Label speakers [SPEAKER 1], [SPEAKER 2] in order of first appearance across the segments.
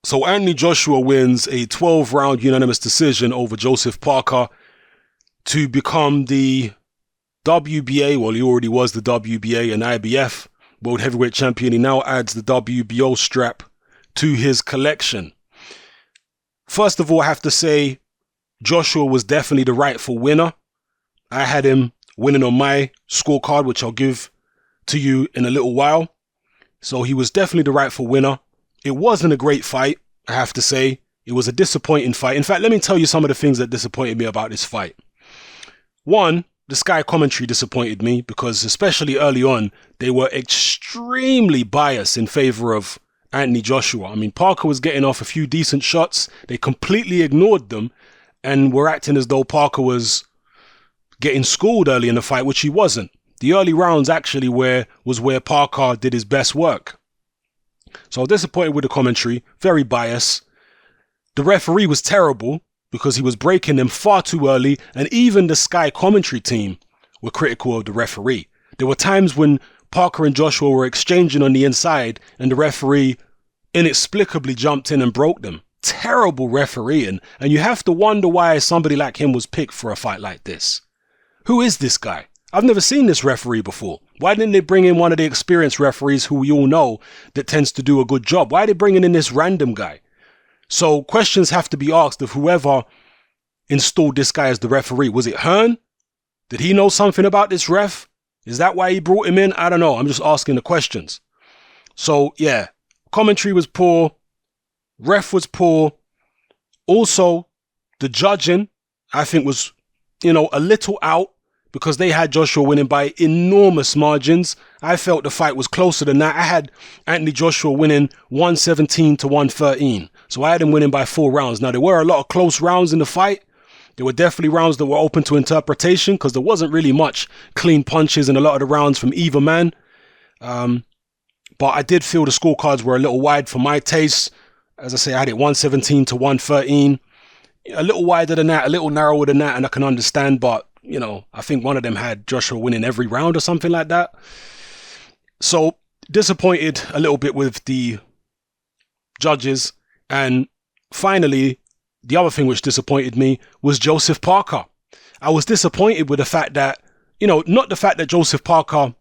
[SPEAKER 1] So Anthony Joshua wins a 12-round unanimous decision over Joseph Parker to become the WBA, well, he already was the WBA and IBF World Heavyweight Champion. He now adds the WBO strap to his collection. First of all, I have to say, Joshua was definitely the rightful winner. I had him winning on my scorecard, which I'll give to you in a little while. So he was definitely the rightful winner. It wasn't a great fight, I have to say. It was a disappointing fight. In fact, let me tell you some of the things that disappointed me about this fight. One, the Sky commentary disappointed me because especially early on, they were extremely biased in favor of Anthony Joshua. I mean, Parker was getting off a few decent shots. They completely ignored them and were acting as though Parker was getting schooled early in the fight, which he wasn't. The early rounds actually was where Parker did his best work. So I was disappointed with the commentary, very biased. The referee was terrible because he was breaking them far too early, and even the Sky commentary team were critical of the referee. There were times when Parker and Joshua were exchanging on the inside and the referee inexplicably jumped in and broke them. Terrible refereeing, and you have to wonder why somebody like him was picked for a fight like this. Who is this guy? I've never seen this referee before. Why didn't they bring in one of the experienced referees who we all know that tends to do a good job? Why are they bringing in this random guy? So questions have to be asked of whoever installed this guy as the referee. Was it Hearn? Did he know something about this ref? Is that why he brought him in? I don't know. I'm just asking the questions. So yeah, commentary was poor. Ref was poor. Also, the judging, I think was, a little out because they had Joshua winning by enormous margins. I felt the fight was closer than that. I had Anthony Joshua winning 117 to 113. So I had him winning by 4 rounds. Now, there were a lot of close rounds in the fight. There were definitely rounds that were open to interpretation because there wasn't really much clean punches in a lot of the rounds from either man. But I did feel the scorecards were a little wide for my taste. As I say, I had it 117 to 113. A little wider than that, a little narrower than that, and I can understand, but, I think one of them had Joshua winning every round or something like that. So, disappointed a little bit with the judges. And finally, the other thing which disappointed me was Joseph Parker. I was disappointed with the fact that, not the fact that Joseph Parker,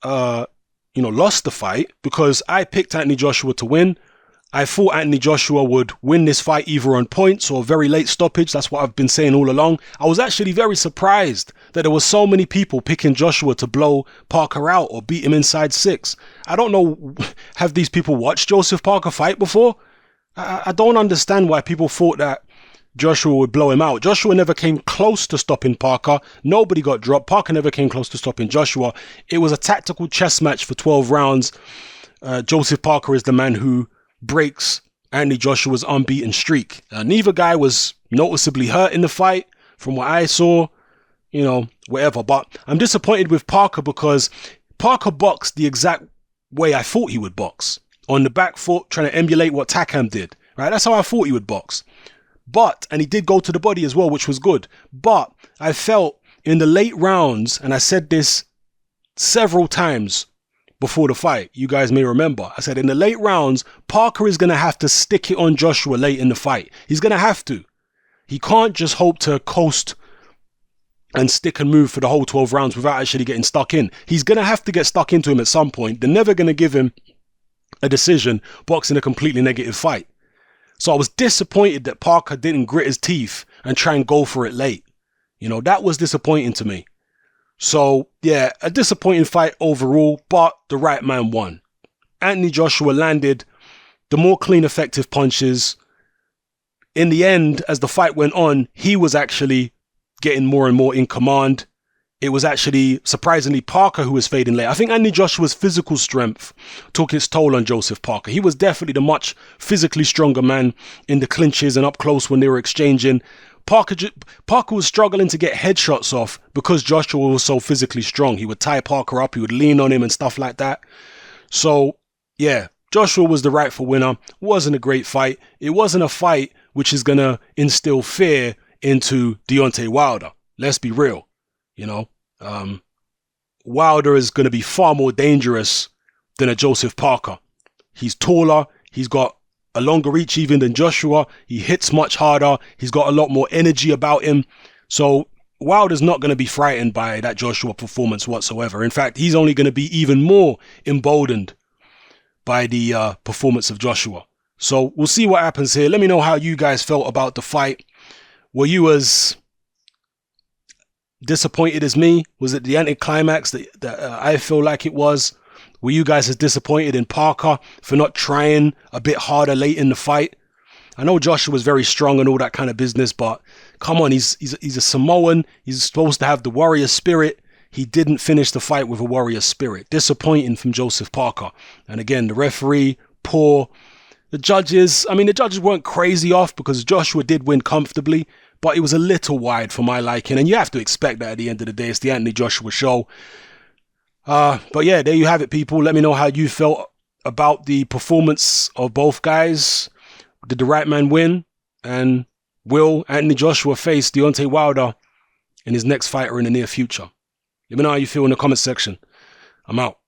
[SPEAKER 1] lost the fight, because I picked Anthony Joshua to win. I thought Anthony Joshua would win this fight either on points or a very late stoppage. That's what I've been saying all along. I was actually very surprised that there were so many people picking Joshua to blow Parker out or beat him inside 6. I don't know, have these people watched Joseph Parker fight before? I don't understand why people thought that Joshua would blow him out. Joshua never came close to stopping Parker. Nobody got dropped. Parker never came close to stopping Joshua. It was a tactical chess match for 12 rounds. Joseph Parker is the man who breaks Anthony Joshua's unbeaten streak. Neither guy was noticeably hurt in the fight from what I saw, whatever. But I'm disappointed with Parker because Parker boxed the exact way I thought he would box. On the back foot, trying to emulate what Takam did. Right? That's how I thought he would box. And he did go to the body as well, which was good. But I felt in the late rounds, and I said this several times before the fight, you guys may remember, I said in the late rounds, Parker is going to have to stick it on Joshua late in the fight. He's going to have to. He can't just hope to coast and stick and move for the whole 12 rounds without actually getting stuck in. He's going to have to get stuck into him at some point. They're never going to give him a decision boxing a completely negative fight. So I was disappointed that Parker didn't grit his teeth and try and go for it late. That was disappointing to me. So, yeah, a disappointing fight overall, but the right man won. Anthony Joshua landed the more clean, effective punches. In the end, as the fight went on, he was actually getting more and more in command. It was actually, surprisingly, Parker who was fading late. I think Anthony Joshua's physical strength took its toll on Joseph Parker. He was definitely the much physically stronger man in the clinches and up close when they were exchanging. Parker was struggling to get headshots off because Joshua was so physically strong. He would tie Parker up, he would lean on him and stuff like that. So, yeah, Joshua was the rightful winner. Wasn't a great fight. It wasn't a fight which is going to instill fear into Deontay Wilder. Let's be real. Wilder is going to be far more dangerous than a Joseph Parker. He's taller. He's got a longer reach even than Joshua. He hits much harder. He's got a lot more energy about him. So Wilder's not going to be frightened by that Joshua performance whatsoever. In fact, he's only going to be even more emboldened by the performance of Joshua. So we'll see what happens here. Let me know how you guys felt about the fight. Were you as disappointed as me? Was it the anticlimax that I feel like it was? Were you guys as disappointed in Parker for not trying a bit harder late in the fight? I know Joshua was very strong and all that kind of business, but come on, he's a Samoan. He's supposed to have the warrior spirit. He didn't finish the fight with a warrior spirit. Disappointing from Joseph Parker. And again, the referee, poor. The judges weren't crazy off because Joshua did win comfortably, but it was a little wide for my liking. And you have to expect that at the end of the day. It's the Anthony Joshua show. But yeah, there you have it, people. Let me know how you felt about the performance of both guys. Did the right man win? And will Anthony Joshua face Deontay Wilder in his next fighter in the near future? Let me know how you feel in the comment section. I'm out.